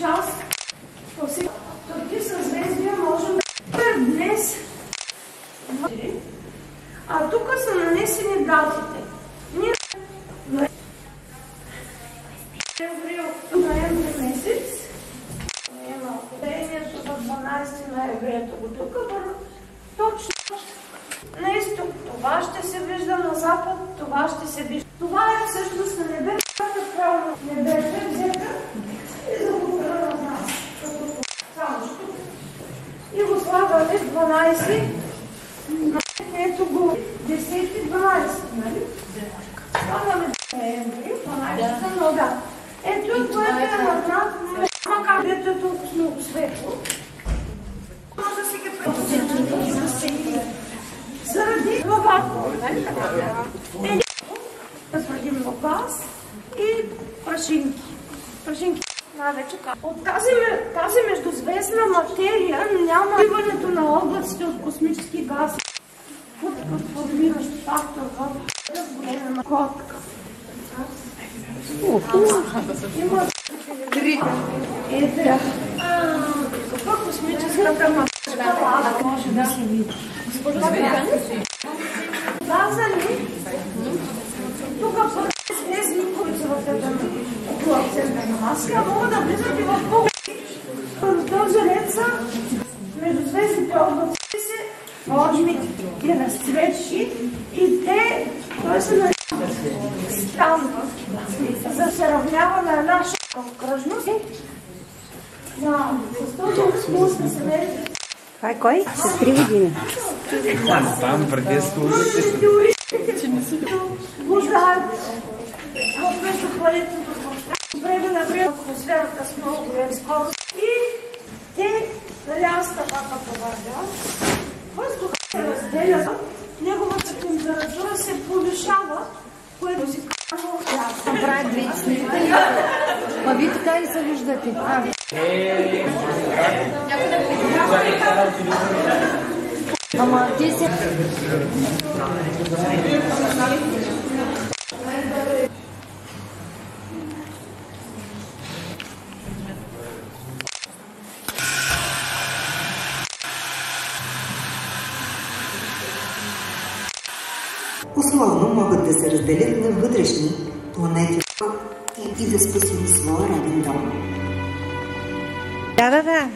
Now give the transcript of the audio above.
част. Токи съзвездия можем да днес. А тук са нанесени датите. Ноември месец. Деянието в 12 ноември ето го тук. Точно на изток. Това ще се вижда на запад. Това ще се вижда. Това е всъщност на небето. Право небето взета и загубена на нас. Само тук. И го слагаме 12. Ето го 10-12, нали? Слагаме ноември, 12 но да. Ето, което е над макар дето е толкова много светло. Може да си ги представим. Заради главата. Да слагим лопас и прашинки. Прашинки най-вече казвам. От тази междузвездна материя няма биването на облаците от космически газ. Подвиващ фактор в разгорение на котка. Има три. Ето. Каква космическата материя може да се види? Казали, тук звездни, които са в тази маска, могат да влизат и в поглед. Този ред са междузвездните облаци се можем ги разцветши и те, той се нарича стан, за да се равнява на наша окръжност. С този спуск да се мери. Това е кой? С 3 години. Там преди служите. Блуждаят в междупланетното пространство. Време на време атмосферата с много голям скорост. И те, нали аз така повървят, въздухът се разделя, неговата температура се повишава, което си казва Това правят две снимки. А вие така ли се виждате? Ама те се... Условно могат да се разделят на вътрешни планети и да спасим своя роден дом. Да.